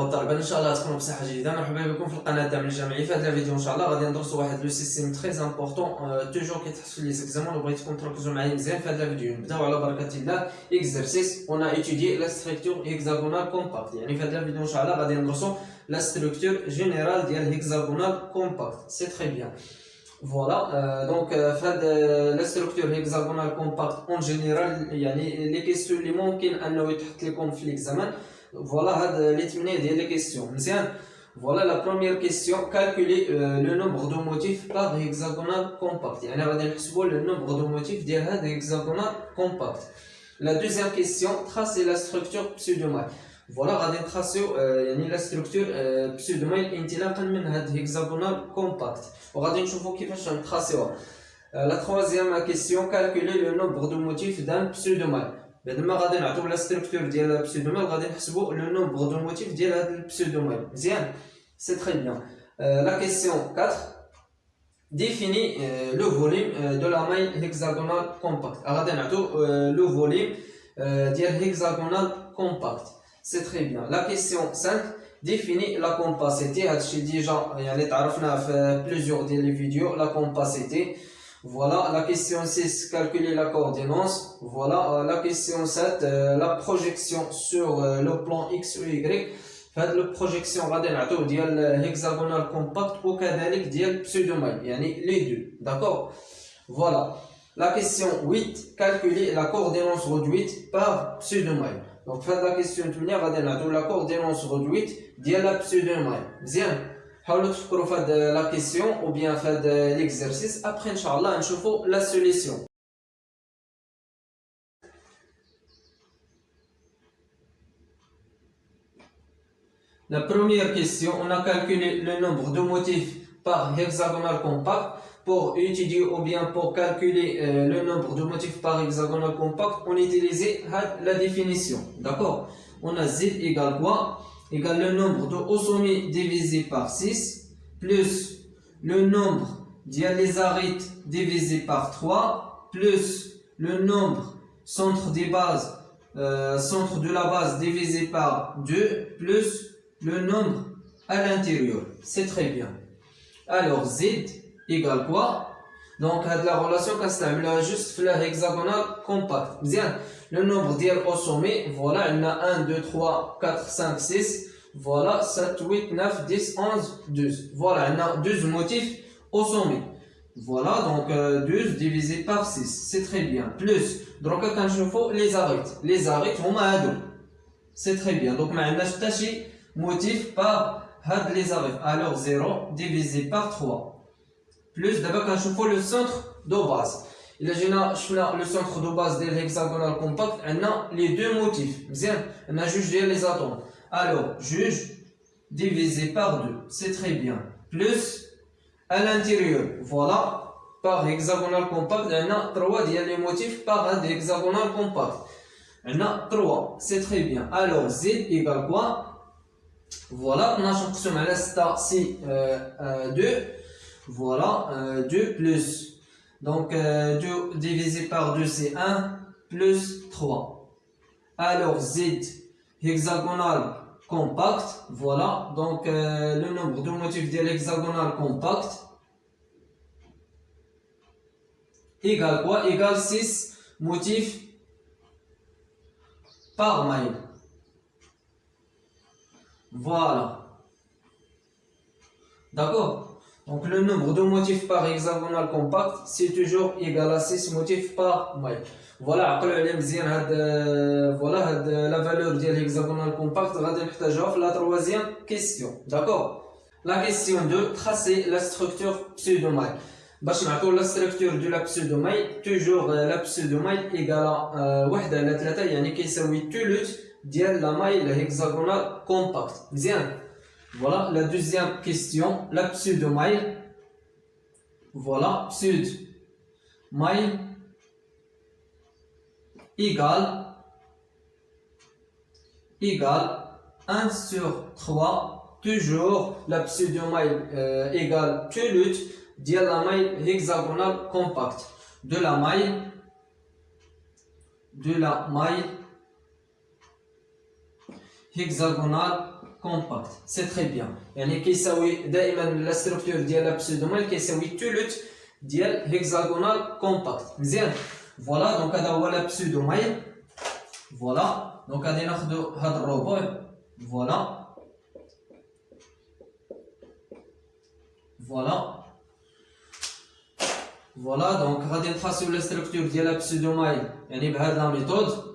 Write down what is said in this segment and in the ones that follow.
والطلبه ان شاء الله تكونوا بصحه جيده. مرحبا بكم في القناه دعم الجامعي. في هذا الفيديو ان شاء الله غادي ندرسوا واحد لو سيستيم تري امبورطون توجور كيتحس في لي زيكزامون وبغيتكم تركزوا معايا مزيان في هذا الفيديو. نبداو على بركه الله. اكزرسيس اون ايتودي لا ستركتور هيكزاغونال كومباكت، يعني في هذا الفيديو ان شاء الله غادي ندرسوا لا ستركتور جينيرال ديال هيكزاغونال كومباكت. سي تري بيان. Voilà, donc la structure hexagonale compacte en général, les questions اللي ممكن انه يتحط لكم في l'examen. Voilà les 8 ديال les questions. مزيان. Voilà la première question, calculer le nombre de motifs par hexagonal compact. يعني غادي نحسبوا le nombre de motifs ديال هذا hexagonal compact. La deuxième question, tracer la structure pseudomale. Voilà غادي نتراسيو يعني لا ستركتور بسودومايل انطلاقا من هاد هيكزاغونال كومباكت وغادي نشوفوا كيفاش نتراسيوها. لا تروازيام كيسيون كالكولي لو نومبر دو موتيف دان بسودومايل. بعد ما غادي نعطيو لا ستركتور ديال البسودومايل غادي نحسبوا لو نومبر دو موتيف ديال هاد البسودومايل. مزيان سي تري بيان. لا كيسيون 4 définit le volume de la maille hexagonale compacte. غادي نعطيو لو فوليم ديال hexagonal compact. C'est très bien. La question 5 définit la compacité. هادشي ديجا يعني تعرفنا في plusieurs des vidéos la compacité. Voilà la question 6 calculer la coordonnance. Voilà la question 7 la projection sur le plan X ou Y. فهاد la projection غادي نعطيو ديال hexagonal compact وكذلك ديال pseudomile يعني les deux. D'accord. Voilà. La question 8 calculer la coordonnance réduite par pseudomile. Donc في la question 8 غادي نعطيو la coordonnance réduite ديال la pseudomile. مزيان حاولوا تفكروا في هاد la question ou bien في هاد l'exercice. Après ان شاء الله نشوفوا la solution. La première question, on a calculé le nombre de motifs par hexagonal compact. Pour étudier ou bien pour calculer le nombre de motifs par hexagonal compact, on utilisait la définition. D'accord. On a z égale quoi? Égale le nombre de hauts sommets divisé par 6 plus le nombre dialésarites divisé par 3 plus le nombre centre des bases centre de la base divisé par 2 plus le nombre à l'intérieur. C'est très bien. Alors z égale quoi? Donc la relation كنستعملوها juste في la hexagonal compact. مزيان. Le nombre ديال au sommet, voilà, on a 1 2 3 4 5 6, voilà 7 8 9 10 11 12. Voilà, on a 12 motifs au sommet. Voilà, donc 12 divisé par 6, c'est très bien. Plus donc كنشوفوا les arites. Les arites هما هادو. C'est très bien. Donc ما عندناش حتى شي motif par هاد les arites. Alors 0 divisé par 3. Plus d'abord quand je fais le centre de base. Il a le centre de base de l'hexagonal compact, on a les deux motifs. Bien, on a juge les atomes. Alors, juge divisé par 2, c'est très bien. Plus à l'intérieur, voilà, par hexagonal compact, on a 3 les motifs par un hexagonal compact. On a 3, c'est très bien. Alors, z égale quoi? Voilà, on a changé sur la si 2. Voilà, 2 plus, donc 2 divisé par 2 c'est 1, plus 3. Alors z hexagonal compact, voilà, donc le nombre de motifs de l'hexagonal compact égale quoi? Égale 6 motifs par maille. Voilà. D'accord? Donc le nombre de motifs par hexagonal compact c'est toujours égal à 6 motifs par maille. Voilà, عقلوا عليه مزيان هاد la valeur ديال hexagonal compact غادي نحتاجوها في la troisième question. D'accord. La question 2, tracer la structure pseudomile. باش نعطيو la structure de la pseudomile, toujours la pseudomile égale à 1 على 3 يعني كيساوي ثلث ديال la maille hexagonal compact. مزيان. Voilà la deuxième question, la pseudomile. Voilà, pseudomile égale 1 sur 3. Toujours la pseudomile égale thuluth de la maille hexagonale compacte. De la maille hexagonale compact. C'est très bien. يعني كيساوي دائما لا ستركتور ديال لا بسودومايل كيساوي تولوت ديال هيكزاغونال كومباكت. مزيان. فوالا دونك هذا هو لا بسودومايل. فوالا دونك غادي ناخذ هذا الروبور. فوالا فوالا فوالا دونك غادي نتراسيو لا ستركتور ديال لا بسودومايل يعني بهاد لا ميثود.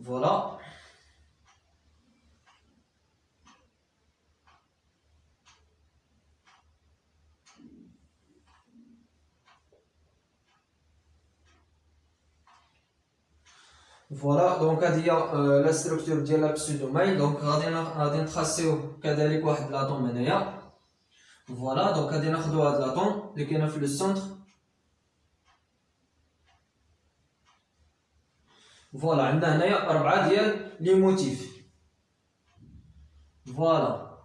Voilà. Voilà, donc هذه هي لا ستركتور ديال لا بسودومايل. دونك غادي نتراسيو كذلك واحد لاطوم هنايا. فوالا دونك غادي ناخذوا هاد لاطوم اللي كاينه في لو سونتر. فوالا عندنا هنايا 4 ديال لي موتيف. فوالا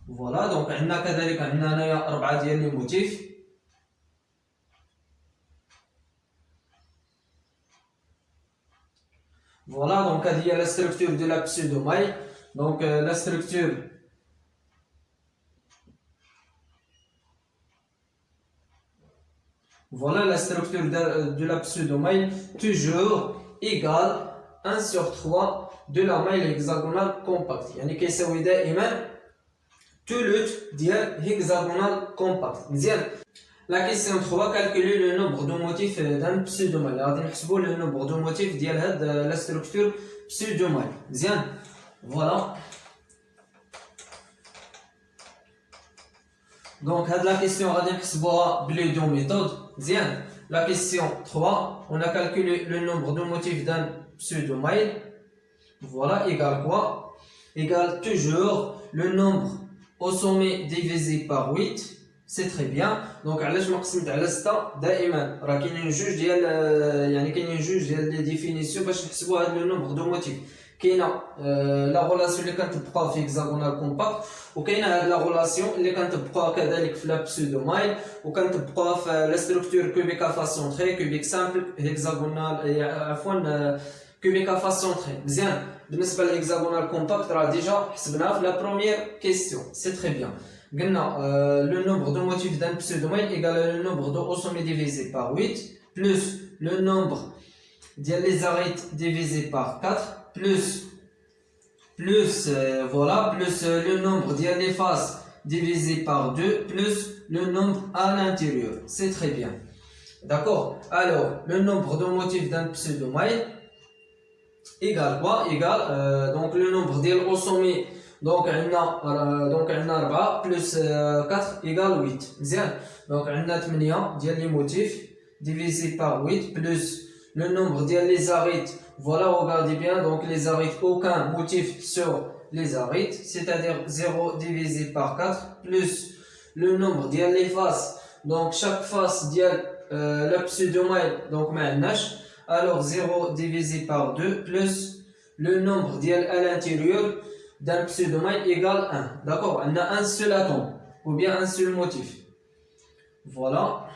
فوالا دونك عندنا كذلك عندنا هنايا 4 ديال لي موتيف. فوالا دونك هذه هي لا ستركتور ديال لا بسودومايل. دونك لا ستركتور voilà la structure de la pseudomaille toujours égale 1 sur 3 de la maille hexagonale compacte. يعني كيساوي دائما ثلث ديال hexagonal compact. مزيان. La question 3 calculer le nombre de motifs d'un pseudomaille. غادي نحسبوا le nombre de motifs ديال هاد la structure pseudomaille. مزيان. Voilà. Donc, la question, on va dire deux méthodes. Bien, la question 3, on a calculé le nombre de motifs d'un pseudomaille. Voilà, égale quoi? Égale toujours le nombre au sommet divisé par 8. C'est très bien. Donc, علاش ما قسمت على 6 دائما راه كاينين جوج ديال يعني كاينين جوج ديال لي ديفينيسيون باش نحسبوا هذا لو نومبر دو موتيف. كاينه لا غولاسيون اللي كنطبقوها في هيكزاغونال كومباكت وكاينه هاد لا غولاسيون اللي كنطبقوها كذلك في لا بسودومايل وكنطبقوها في لا ستركتور كوبيكا فاس سونتري كوبيك سامبل هيكزاغونال عفوا كوبيكا فاس سونتري. مزيان. بالنسبه للهيكزاغونال كومباكت راه ديجا حسبناها في لا بروميير كيسيون. سي تري بيان. قلنا le nombre de motifs d'un pseudomaille égale le nombre de hauts sommets divisé par 8 plus le nombre de les arêtes divisé par 4 plus voilà plus le nombre de les faces divisé par 2 plus le nombre à l'intérieur. C'est très bien. D'accord. Alors le nombre de motifs d'un pseudomaille égale quoi? Égale donc le nombre de hauts sommets. Donc on a 4 plus 4 égale 8. Bien. Donc on a 8 ديال les motifs divisé par 8 plus le nombre de les arêtes. Voilà, regardez bien. Donc les arêtes, aucun motif sur les arêtes, c'est-à-dire 0 divisé par 4 plus le nombre de les faces. Donc chaque face ديال la pseudomaille donc معناش. Alors 0 divisé par 2 plus le nombre ديال à l'intérieur d'un pseudomaille égale 1. D'accord, on a un seul atome ou bien un seul motif. Voilà.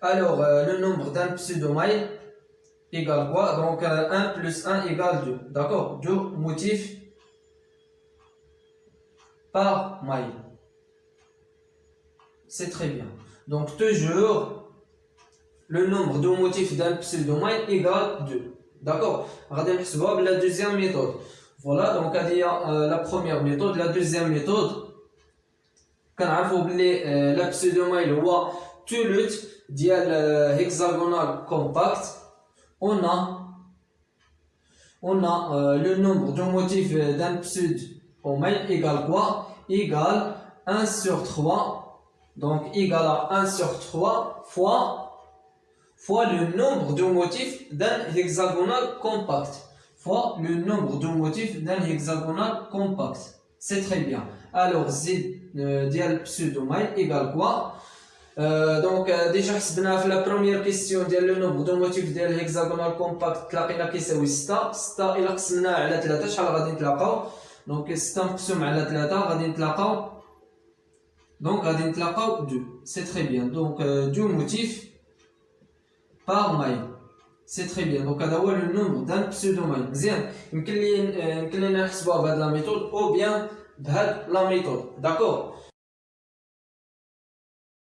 Alors le nombre d'un pseudomaille égale quoi? Donc 1 plus 1 égale 2. D'accord, 2 motifs par maille. C'est très bien. Donc toujours le nombre de motifs d'un pseudomaille égale 2. D'accord. Regardez la deuxième méthode. Voilà, donc il y a la première méthode. La deuxième méthode, كنعرفوا بلي la pseudomaille هو ثلث ديال hexagonal compact. On a le nombre de motifs d'un pseudomaille égale quoi? Égale 1 sur 3. Donc égal à 1 sur 3 fois le nombre de motifs d'un hexagonal compact. Fois le nombre de motifs d'un hexagonal compact. C'est très bien. Alors Z dial pseudomaille égale quoi? دونك ديجا حسبناها في لا بروميير كيستيون ديال لو نومبر دو موتيف ديال الهكزاغونال كومباكت تلاقينا كيساوي 6 6 الا قسمناه على 3 شحال غادي نتلاقاو دونك 6 مقسوم على 3 غادي نتلاقاو دونك غادي نتلاقاو 2 سي تري بيان دونك 2 موتيف بار مايل سي تري بيان دونك هذا هو لو نومبر دان بسودو مايل مزيان يمكن لينا نحسبوها بهاد لا ميثود او بيان بهاد لا ميثود داكور